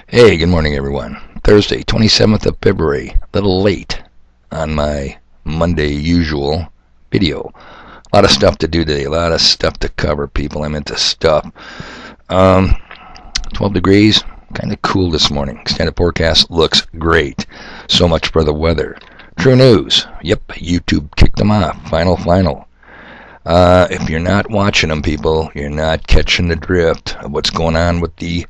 Hey, good morning, everyone. Thursday, 27th of February. A little late on my Monday usual video. A lot of stuff to do today. A lot of stuff to cover, people. I'm into stuff. 12 degrees. Kind of cool this morning. Extended forecast looks great. So much for the weather. True news. Yep, YouTube kicked them off. Final. If you're not watching them, people, you're not catching the drift of what's going on with the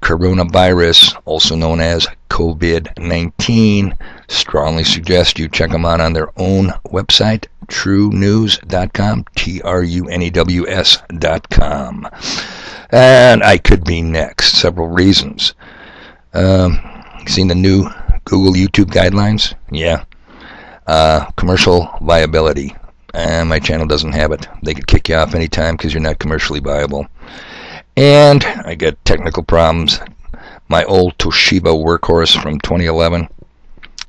coronavirus, also known as COVID-19. Strongly suggest you check them out on their own website, truenews.com, trunews.com. And I could be next. Several reasons. Seen the new Google YouTube guidelines? Yeah. Commercial viability. My channel doesn't have it. They could kick you off anytime because you're not commercially viable. And I got technical problems. My old Toshiba workhorse from 2011.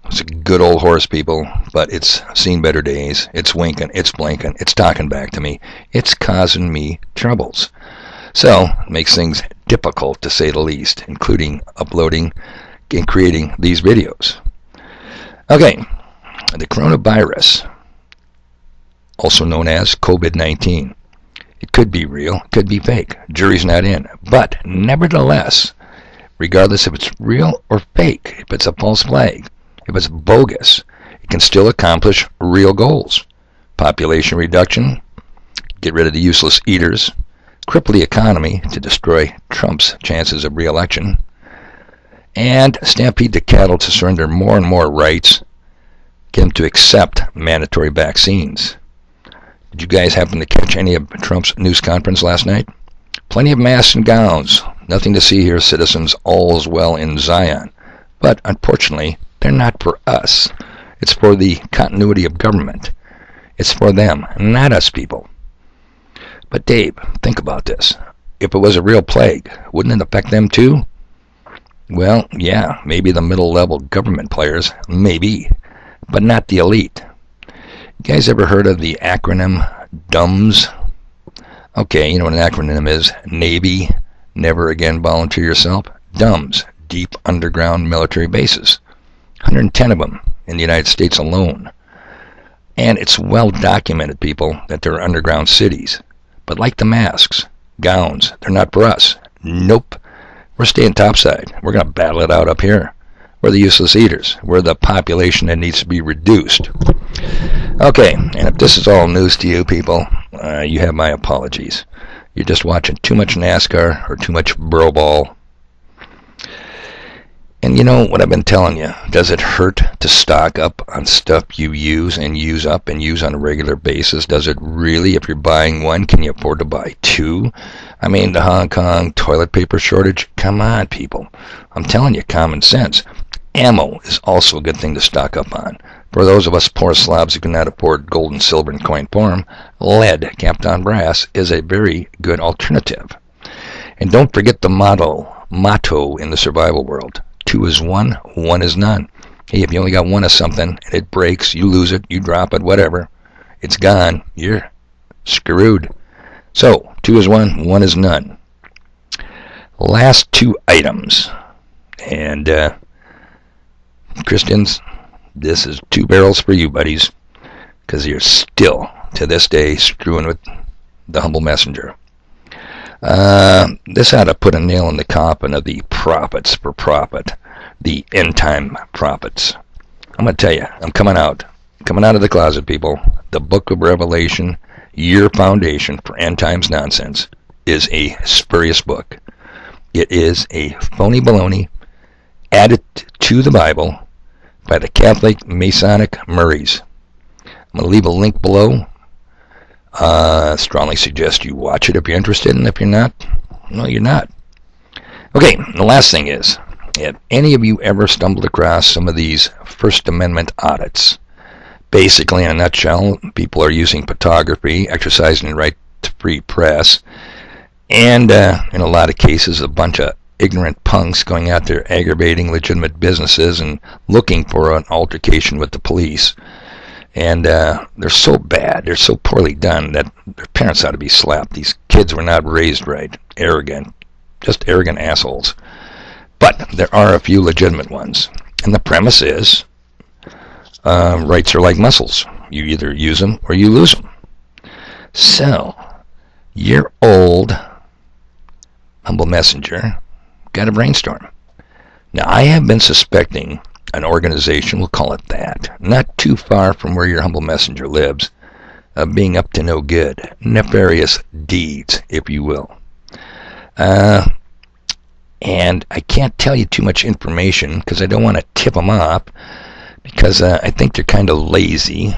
It's a good old horse, people, but it's seen better days. It's winking, it's blinking, it's talking back to me. It's causing me troubles. So, it makes things difficult, to say the least, including uploading and creating these videos. Okay, the coronavirus, also known as COVID-19. It could be real, it could be fake. Jury's not in. But nevertheless, regardless if it's real or fake, if it's a false flag, if it's bogus, it can still accomplish real goals. Population reduction, get rid of the useless eaters, cripple the economy to destroy Trump's chances of re-election, and stampede the cattle to surrender more and more rights, get them to accept mandatory vaccines. Did you guys happen to catch any of Trump's news conference last night? Plenty of masks and gowns. Nothing to see here, citizens. All is well in Zion. But unfortunately, they're not for us. It's for the continuity of government. It's for them, not us people. But Dave, think about this. If it was a real plague, wouldn't it affect them too? Well, yeah, maybe the middle-level government players, maybe, but not the elite. You guys ever heard of the acronym DUMBS? Okay, you know what an acronym is. Navy, never again volunteer yourself. DUMBS, deep underground military bases. 110 of them in the United States alone. And it's well documented, people, that there are underground cities. But like the masks, gowns, they're not for us. Nope. We're staying topside. We're going to battle it out up here. We're the useless eaters. We're the population that needs to be reduced. Okay, and if this is all news to you people, you have my apologies. You're just watching too much NASCAR or too much bro ball. And you know what I've been telling you, does it hurt to stock up on stuff you use and use up and use on a regular basis? Does it really? If you're buying one, can you afford to buy two? I mean, the Hong Kong toilet paper shortage, come on people. I'm telling you, common sense. Ammo is also a good thing to stock up on. For those of us poor slobs who cannot afford gold and silver in coin form, lead capped on brass is a very good alternative. And don't forget the motto in the survival world. 2 is 1, 1 is none. Hey, if you only got one of something and it breaks, you lose it, you drop it, whatever, it's gone, you're screwed. So, 2 is 1, 1 is none. Last 2 items. And Christians, this is 2 barrels for you, buddies, because you're still, to this day, screwing with the humble messenger. This ought to put a nail in the coffin of the prophets for profit, the end-time prophets. I'm going to tell you, I'm coming out of the closet, people. The book of Revelation, your foundation for end-times nonsense, is a spurious book. It is a phony baloney added to the Bible by the Catholic Masonic Murrays. I'm going to leave a link below. Strongly suggest you watch it if you're interested, and if you're not, well, you're not. Okay, the last thing is, have any of you ever stumbled across some of these First Amendment audits? Basically, in a nutshell, people are using photography, exercising the right to free press, and in a lot of cases, a bunch of ignorant punks going out there aggravating legitimate businesses and looking for an altercation with the police. And they're so bad, they're so poorly done that their parents ought to be slapped. These kids were not raised right, arrogant, just arrogant assholes. But there are a few legitimate ones. And the premise is, rights are like muscles. You either use them or you lose them. So, your old humble messenger got a brainstorm. Now, I have been suspecting an organization, we'll call it that, not too far from where your humble messenger lives, of being up to no good, nefarious deeds, if you will. And I can't tell you too much information because I don't want to tip them off, because I think they're kind of lazy.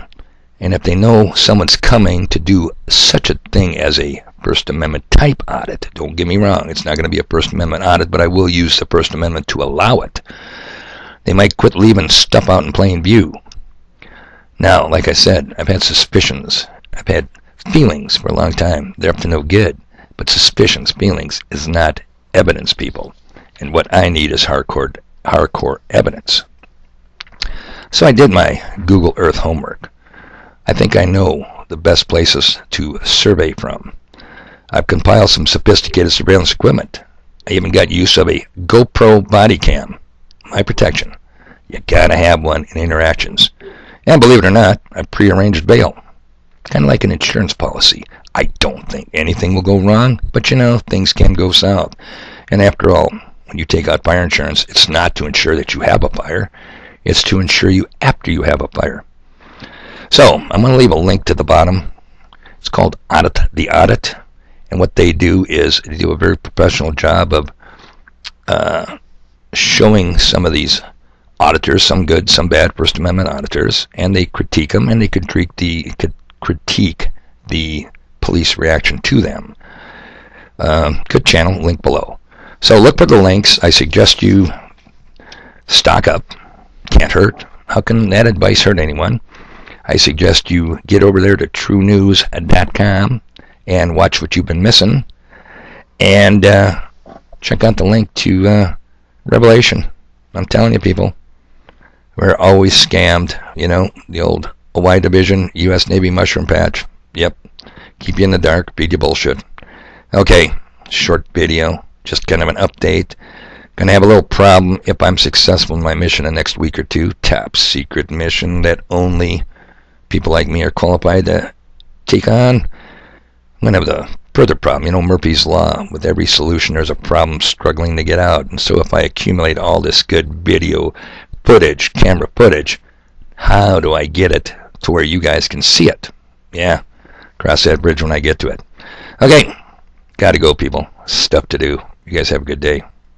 And if they know someone's coming to do such a thing as a First Amendment type audit, don't get me wrong, it's not going to be a First Amendment audit, but I will use the First Amendment to allow it. They might quit leaving stuff out in plain view. Now, like I said, I've had suspicions. I've had feelings for a long time. They're up to no good. But suspicions, feelings, is not evidence, people. And what I need is hardcore evidence. So I did my Google Earth homework. I think I know the best places to survey from. I've compiled some sophisticated surveillance equipment. I even got use of a GoPro body cam. My protection. You gotta have one in interactions. And believe it or not, I prearranged bail. Kind of like an insurance policy. I don't think anything will go wrong, but you know, things can go south. And after all, when you take out fire insurance, it's not to ensure that you have a fire. It's to insure you after you have a fire. So, I'm going to leave a link to the bottom. It's called Audit the Audit. And what they do is they do a very professional job of showing some of these auditors, some good, some bad First Amendment auditors, and they critique them, and they critique the police reaction to them. Good channel, link below. So look for the links. I suggest you stock up. Can't hurt. How can that advice hurt anyone? I suggest you get over there to truenews.com and watch what you've been missing, and check out the link to Revelation. I'm telling you, people, we're always scammed. You know, the old OY Division, U.S. Navy mushroom patch. Yep. Keep you in the dark, feed you bullshit. Okay, short video, just kind of an update. Gonna have a little problem if I'm successful in my mission the next week or two. Top secret mission that only people like me are qualified to take on. I'm gonna have the further problem. You know, Murphy's Law. With every solution, there's a problem struggling to get out. And so if I accumulate all this good video footage, camera footage, how do I get it to where you guys can see it? Yeah, cross that bridge when I get to it. Okay, gotta go, people. Stuff to do. You guys have a good day.